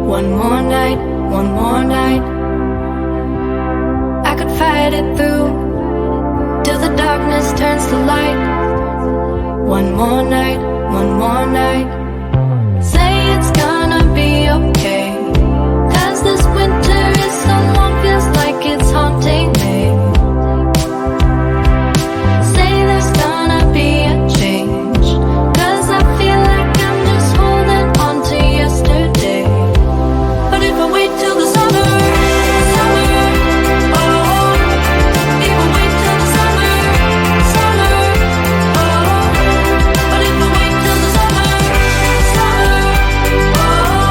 One more night, one more night. I could fight it through till the darkness turns to light. One more night, one more night. Say it's gonna be okay, 'cause this winter is so long, feels like it's haunting me. Say there's gonna be a change, 'cause I feel like I'm just holding on to yesterday. But if I wait till the summer, summer, oh, if I wait till the summer, summer, oh, but if I wait till the summer, summer, oh,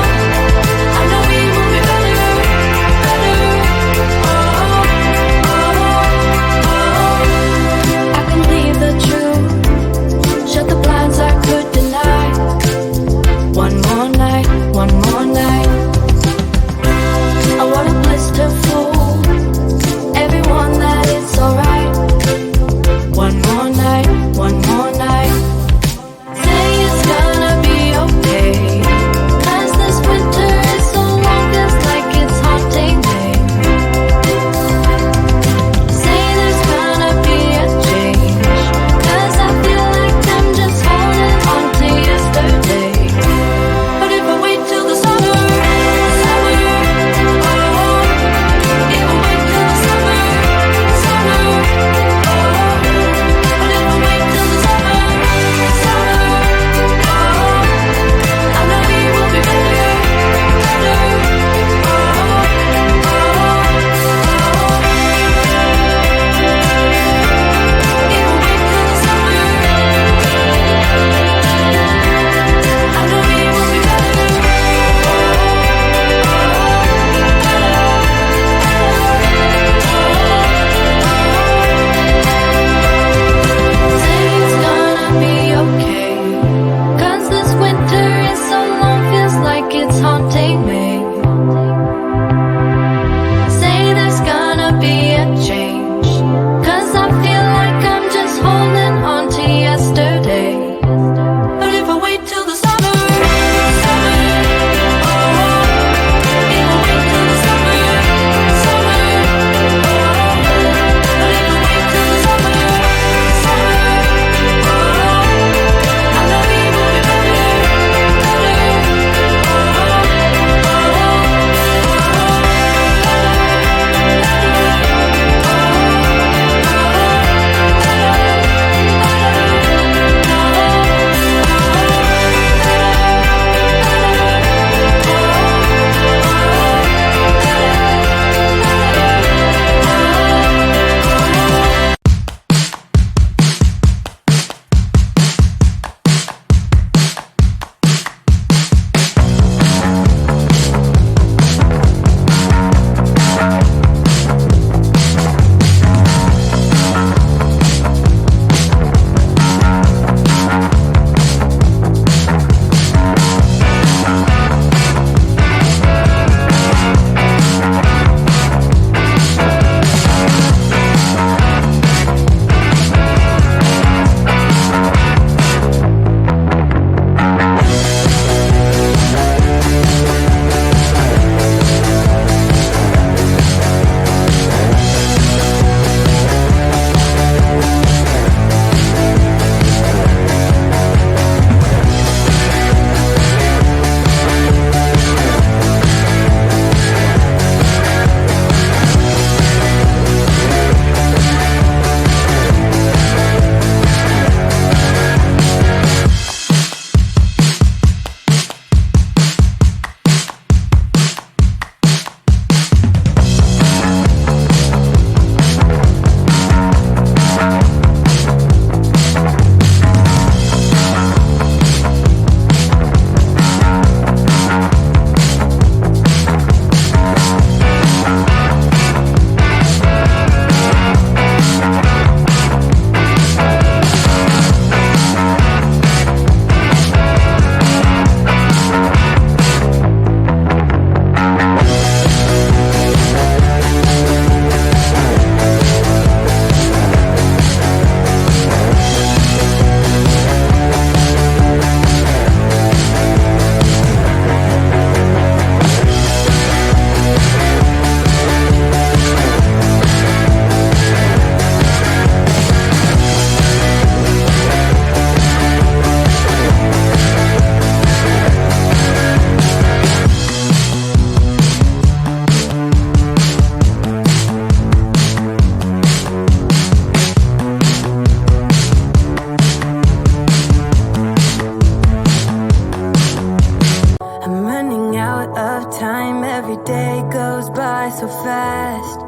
of time, every day goes by so fast.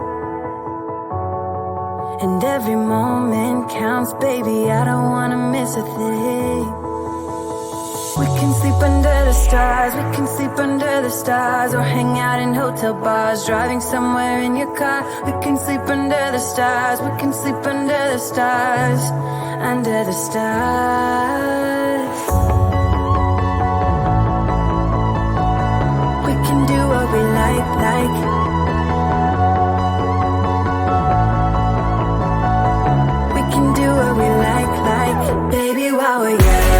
And every moment counts, baby, I don't wanna miss a thing. We can sleep under the stars, we can sleep under the stars, or hang out in hotel bars, driving somewhere in your car. We can sleep under the stars, we can sleep under the stars, under the stars. We can do what we like. We can do what we like, baby, while we're young.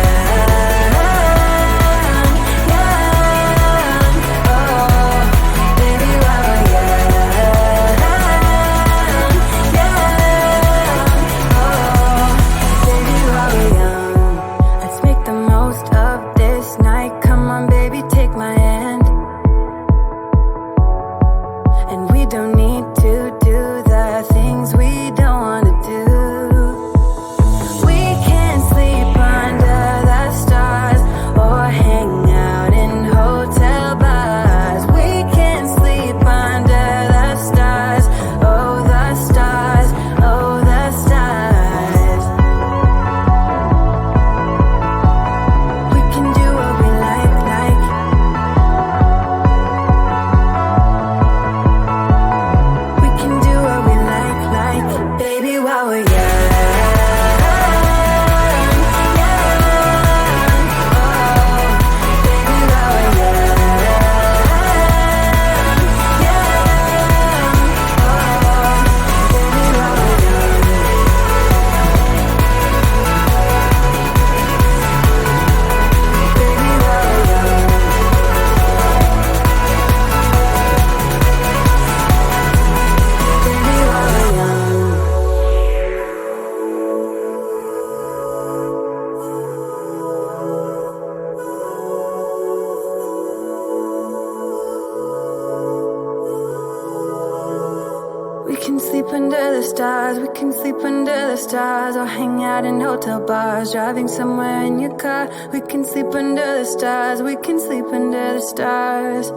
Or hang out in hotel bars, driving somewhere in your car. We can sleep under the stars, we can sleep under the stars,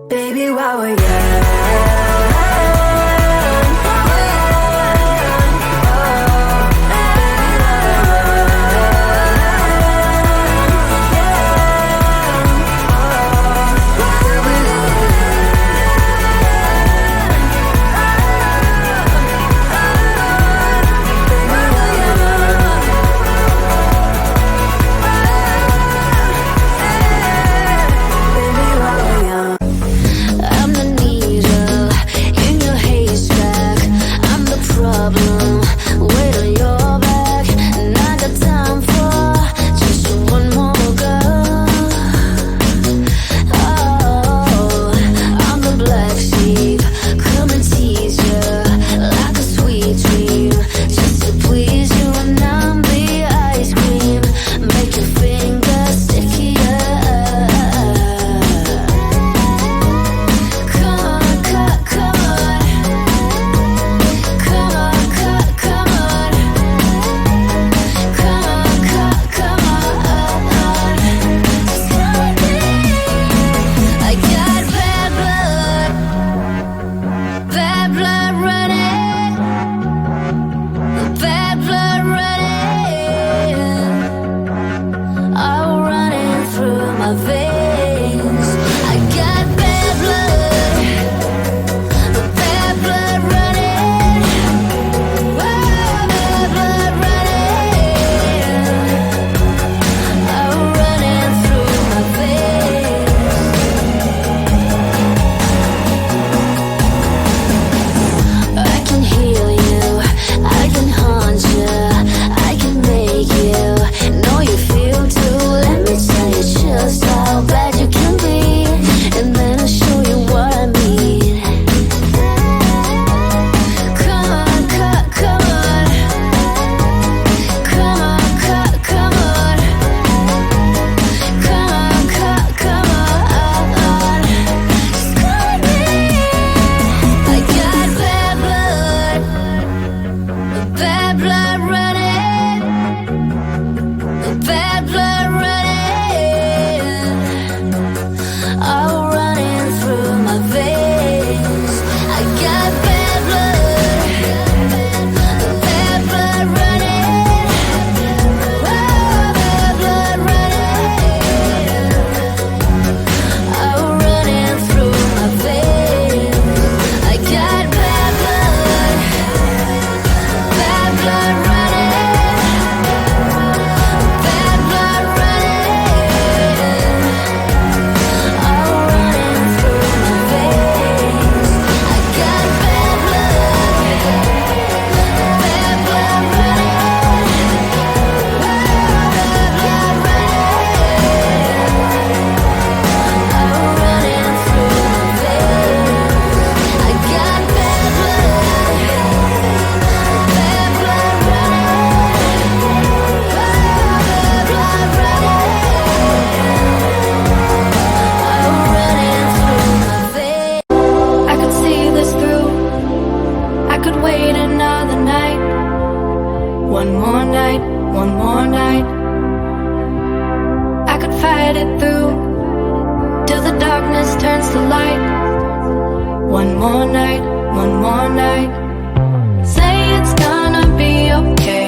baby, while we're young. I'm the needle darkness turns to light. One more night, one more night. Say it's gonna be okay.